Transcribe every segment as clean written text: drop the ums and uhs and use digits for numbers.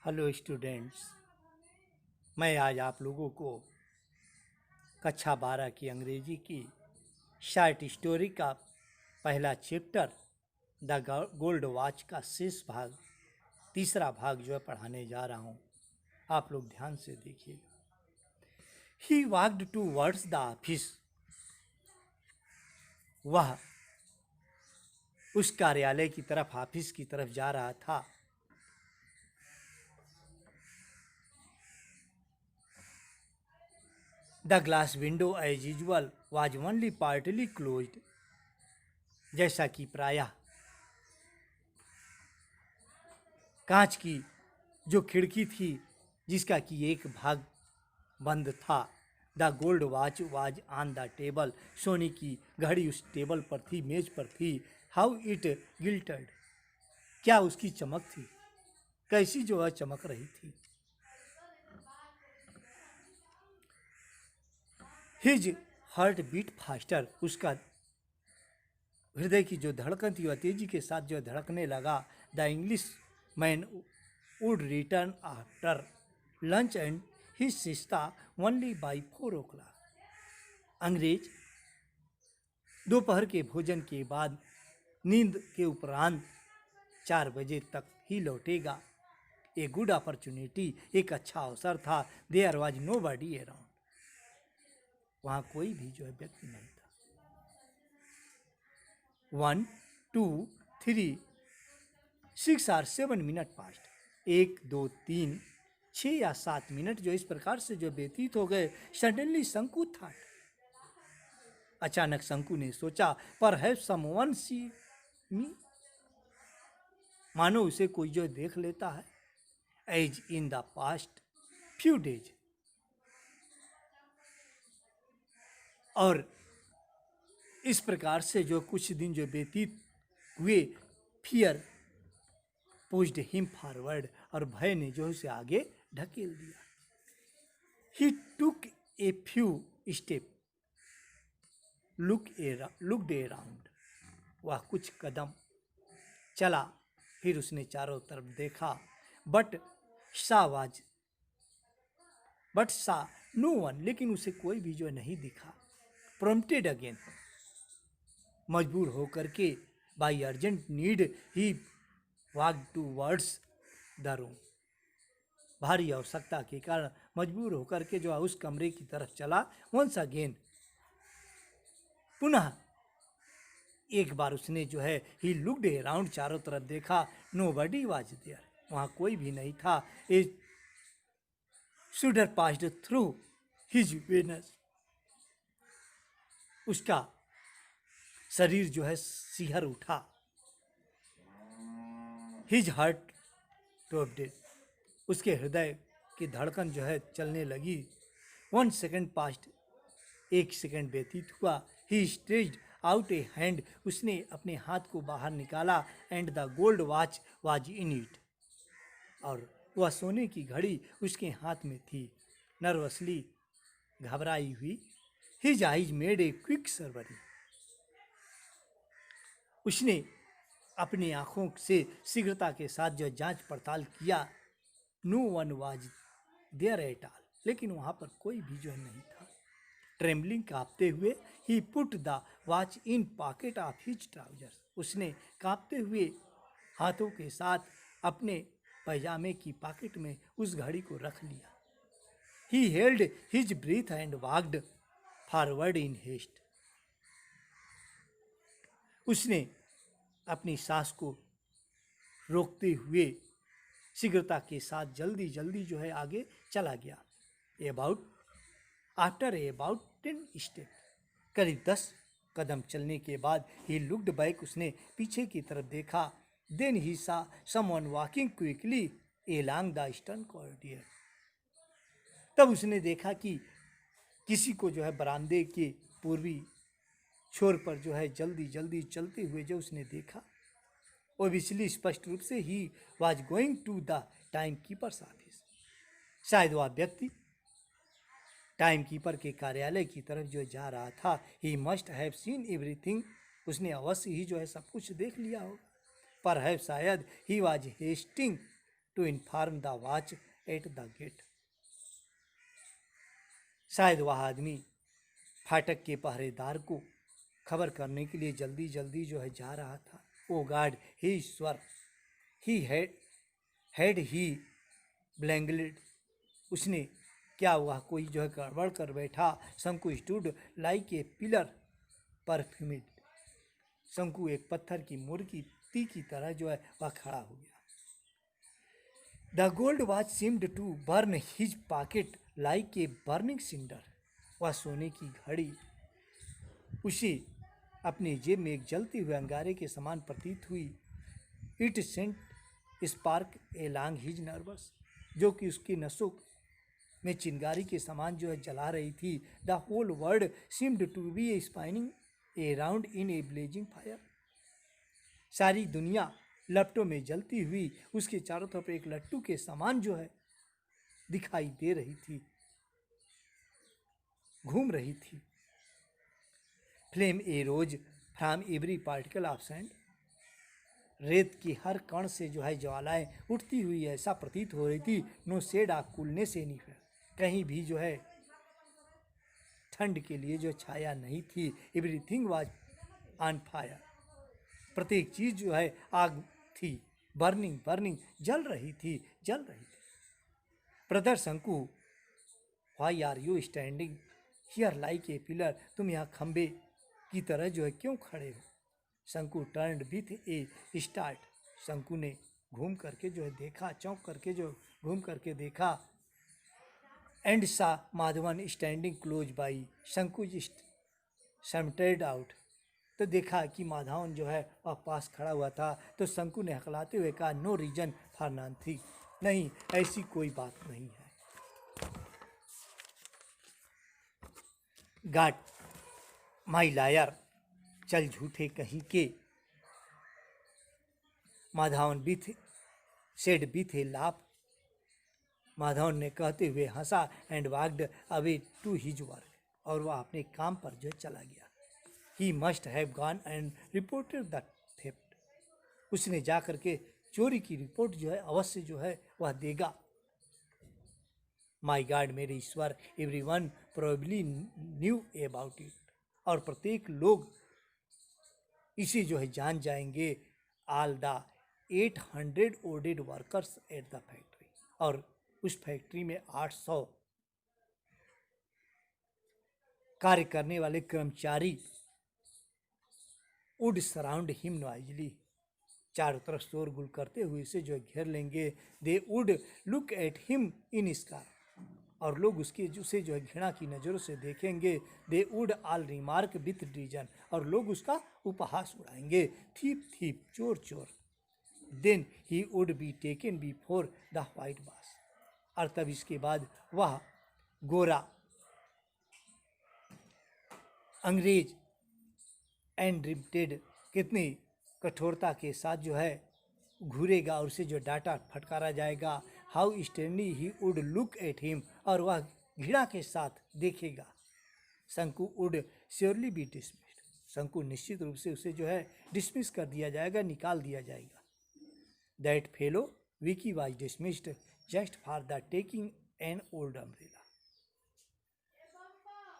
Hello students. मैं आज आप लोगों को कक्षा 12 की अंग्रेजी की शॉर्ट स्टोरी का पहला चैप्टर द गोल्ड वॉच का शेष भाग, तीसरा भाग जो है पढ़ाने जा रहा हूँ। आप लोग ध्यान से देखिएगा। ही वॉक्ड टूवर्ड्स द ऑफिस। वह उस कार्यालय की तरफ, ऑफिस की तरफ जा रहा था। The glass window as usual was only partly closed. जैसा कि प्रायः कांच की जो खिड़की थी जिसका कि एक भाग बंद था। The gold watch was on the table. सोने की घड़ी उस टेबल पर थी, मेज पर थी। How it glittered. क्या उसकी चमक थी, कैसी जो है चमक रही थी। His heart beat faster. उसका हृदय की जो धड़कन थी वह तेजी के साथ जो धड़कने लगा। The English man would return after lunch and his sister only by 4 o'clock। अंग्रेज दोपहर के भोजन के बाद, नींद के उपरांत 4 बजे तक ही लौटेगा। A good opportunity. एक अच्छा अवसर था। There was nobody around. वहाँ कोई भी जो है व्यक्ति नहीं था। 1, 2, 3, 6 और 7 मिनट पास्ट। 1, 2, 3, 6 या 7 मिनट जो इस प्रकार से जो व्यतीत हो गए। सडनली शंकु था। अचानक शंकु ने सोचा, पर हैव समवन सी मी। मानो उसे कोई जो देख लेता है। As in the past few days. और इस प्रकार से जो कुछ दिन जो व्यतीत हुए। Fear pushed him forward. और भय ने जो उसे आगे ढकेल दिया। He took a few step, looked around. वह कुछ कदम चला, फिर उसने चारों तरफ देखा। बट सा नो वन। लेकिन उसे कोई भी जो नहीं दिखा। Prompted again. मजबूर होकर के, by urgent need, he walk towards the room. भारी आवश्यकता के कारण मजबूर होकर के जो उस कमरे की तरफ चला। वंस अगेन, पुनः एक बार उसने जो है ही लुक्ड अराउंड, चारों तरफ देखा। Nobody was there. वहाँ कोई भी नहीं था। A shudder passed through his veins. उसका शरीर जो है सिहर उठा। His heart throbbed. उसके हृदय की धड़कन जो है चलने लगी। 1 सेकेंड पास्ट। 1 सेकेंड व्यतीत हुआ। ही स्ट्रेच्ड आउट ए हैंड। उसने अपने हाथ को बाहर निकाला। And the gold watch was in it. और वह सोने की घड़ी उसके हाथ में थी। नर्वसली, घबराई हुई, his eyes made a quick Sharvari. उसने अपनी आंखों से शीघ्रता के साथ जो जांच पड़ताल किया। No one was there at all. लेकिन वहां पर कोई भी जो नहीं था। ट्रेम्बलिंग, कांपते हुए, he put the watch in pocket of his trousers. उसने कांपते हुए हाथों के साथ अपने पैजामे की पॉकेट में उस घड़ी को रख लिया। He held his breath and walked forward in haste. उसने अपनी सांस को रोकते हुए शीघ्रता के साथ जल्दी जल्दी जो है आगे चला गया। After about 10 step. करीब 10 कदम चलने के बाद ही लुक्ड बैक। उसने पीछे की तरफ देखा। देन ही सा someone walking quickly along the eastern corridor. तब उसने देखा कि किसी को जो है बरामदे के पूर्वी छोर पर जो है जल्दी जल्दी चलते हुए जो उसने देखा। ओबियसली, स्पष्ट रूप से, he was going to the time keeper's office. शायद वह व्यक्ति टाइम कीपर के कार्यालय की तरफ जो जा रहा था। ही मस्ट हैव सीन एवरीथिंग। उसने अवश्य ही जो है सब कुछ देख लिया होगा। पर है शायद he was hasting to inform the watch at the gate. शायद वह आदमी फाटक के पहरेदार को खबर करने के लिए जल्दी जल्दी जो है जा रहा था. ओ गॉड, हे ईश्वर, ही हैड ही ब्लैंगलेड. उसने क्या वह कोई जो है गड़बड़ कर बैठा. शंकु स्टूड लाइक ए पिलर परफ्यूमिड. शंकु एक पत्थर की मूर्ति की तरह जो है वह खड़ा हो गया. The gold watch seemed to burn his pocket like a burning cinder. वह सोने की घड़ी उसे अपनी जेब में एक जलते हुए अंगारे के समान प्रतीत हुई. It sent spark along his nervous. जो कि उसकी नसों में चिंगारी के समान जो है जला रही थी. The whole world seemed to be a spinning around in a blazing fire. सारी दुनिया लपटों में जलती हुई उसके चारों तरफ एक लट्टू के समान जो है दिखाई दे रही थी, घूम रही थी. Flame arose from every particle of sand. रेत की हर कण से जो है ज्वालाएं उठती हुई ऐसा प्रतीत हो रही थी. No shade of coolness anywhere. कहीं भी जो है ठंड के लिए जो छाया नहीं थी. Everything was on fire. प्रत्येक चीज जो है आग थी. बर्निंग बर्निंग, जल रही थी, जल रही थी. Brother Shanku, why are you standing here like a pillar. तुम यहाँ खंबे की तरह जो है क्यों खड़े हो. शंकु टर्न्ड विथ ए स्टार्ट. शंकु ने घूम करके जो है देखा, चौंक करके जो घूम करके देखा. एंड सा माधवन स्टैंडिंग क्लोज बाई. शंकु स्टम्प्टेड आउट. तो देखा कि माधवन जो है वह पास खड़ा हुआ था. तो शंकु ने हकलाते हुए कहा, नो रीजन फॉर नथिंग. नहीं, ऐसी कोई बात नहीं है. Got my liar. चल झूठे कहीं के. Madhavan with said with a laugh. Madhavan ने कहते हुए हंसा. And walked away to his work. और वह अपने काम पर जो चला गया. He must have gone and reported the theft. उसने जा करके चोरी की रिपोर्ट जो है अवश्य जो है वह देगा. माई गॉड, मेरे ईश्वर, everyone probably knew about it. और प्रत्येक लोग इसे जो है जान जाएंगे. All the 800 odd workers at the factory. और उस फैक्ट्री में 800 कार्य करने वाले कर्मचारी वुड सराउंड हिम नॉइजली. चारों तरफ शोरगुल करते हुए इसे जो है घेर लेंगे. They would look at him in scar. और लोग उसे जो है घृणा की नज़रों से देखेंगे. They would all remark with reason. और लोग उसका उपहास उड़ाएंगे. थीप थीप, चोर चोर. Then he would be taken before the white boss. और तब इसके बाद वह गोरा अंग्रेज एंड रिप्टेड कितनी कठोरता के साथ जो है घूरेगा और उसे जो डांटा फटकारा जाएगा. How sternly he would look at him. और वह घृणा के साथ देखेगा. शंकु वुड श्योरली बी डिसमिस्ड. शंकु निश्चित रूप से उसे जो है डिसमिस कर दिया जाएगा, निकाल दिया जाएगा. That fellow Vicky was dismissed just for the taking an old umbrella.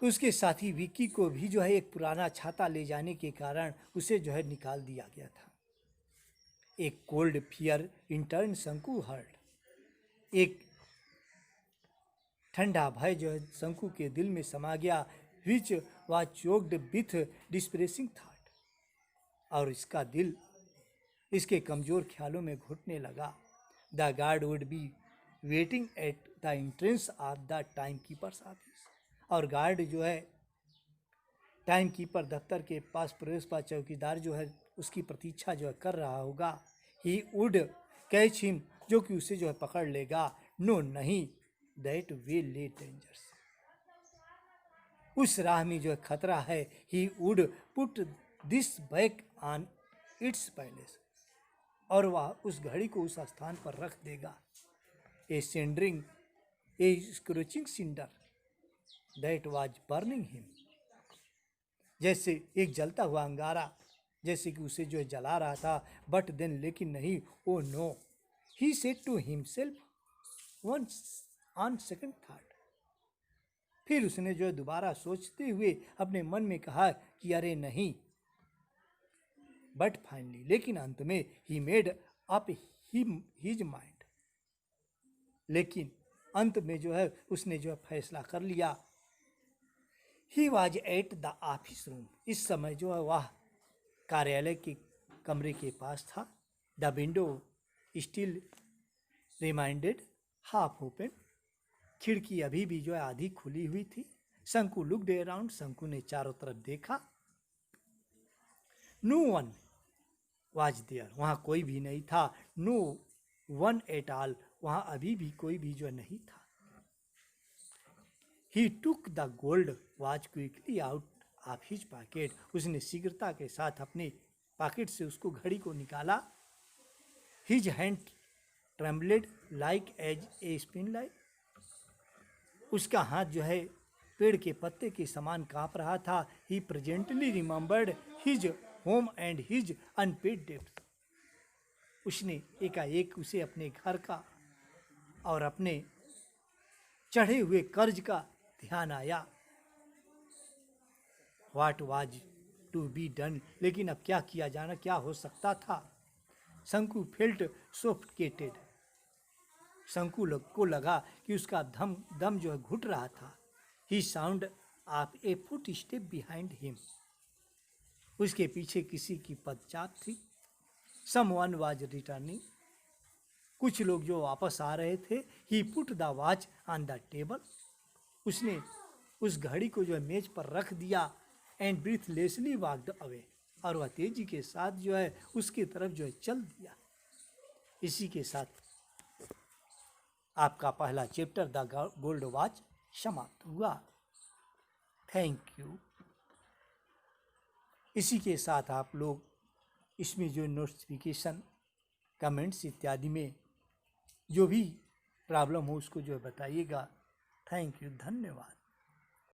तो उसके साथी विक्की को भी जो है एक पुराना छाता ले जाने के कारण उसे जो है निकाल दिया गया था. एक कोल्ड फियर इंटर्न शंकु हर्ट. एक ठंडा भय जो है शंकु के दिल में समा गया. Which was choked with depressing thought. और इसका दिल इसके कमजोर ख्यालों में घुटने लगा. The guard would be waiting at the entrance of the time keeper's office. और गार्ड जो है टाइम कीपर दफ्तर के पास प्रवेश पर चौकीदार जो है उसकी प्रतीक्षा जो है कर रहा होगा. He would catch him. जो कि उसे जो है पकड़ लेगा. नो नहीं, दैट वे ले डेंजर्स. उस राह में जो है खतरा है. He would put this back on it's palace. और वह उस घड़ी को उस स्थान पर रख देगा. A cindering, a scorching cinder that was burning him. जैसे एक जलता हुआ अंगारा, जैसे कि उसे जो है जला रहा था. बट देन, लेकिन नहीं. Oh no, he said to himself once on second thought. फिर उसने जो है दोबारा सोचते हुए अपने मन में कहा कि अरे नहीं, बट फाइनली, लेकिन अंत में he made up his mind, लेकिन अंत में जो है उसने जो है फैसला कर लिया। He was at the office room, इस समय जो है वह कार्यालय के कमरे के पास था। The window still reminded half open, खिड़की अभी भी जो है आधी खुली हुई थी। शंकु लुक्ड अराउंड, शंकु ने चारों तरफ देखा। नो वन वाज देयर, वहाँ कोई भी नहीं था। नो वन एट ऑल, वहाँ अभी भी कोई भी जो नहीं था। He took the gold watch quickly out of his pocket, उसने शीघ्रता के साथ अपने पॉकेट से उसको घड़ी को निकाला। His hand trembled like as a spin light, उसका हाथ जो है पेड़ के पत्ते के समान कांप रहा था। He presently remembered his home and his unpaid डेब्ट, उसने एकाएक उसे अपने घर का और अपने चढ़े हुए कर्ज का ध्यान आया। What was to be done, लेकिन अब क्या किया जाना, क्या हो सकता था। शंकु फेल्ट सोफिकेटेड, शंकु को लगा कि उसका दम जो है घुट रहा था। He sound of a footstep behind him, उसके पीछे किसी की पदचाप थी। समवन वाज रिटर्निंग, कुछ लोग जो वापस आ रहे थे। He put the watch on the table, उसने उस घड़ी को जो है मेज पर रख दिया। एंड ब्रीथलेसली वॉकड अवे, और वह तेजी के साथ जो है उसकी तरफ जो है चल दिया। इसी के साथ आपका पहला चैप्टर द गोल्ड वॉच समाप्त हुआ। Thank you. इसी के साथ आप लोग इसमें जो नोटिफिकेशन, कमेंट्स इत्यादि में जो भी प्रॉब्लम हो उसको जो है बताइएगा। थैंक यू, धन्यवाद।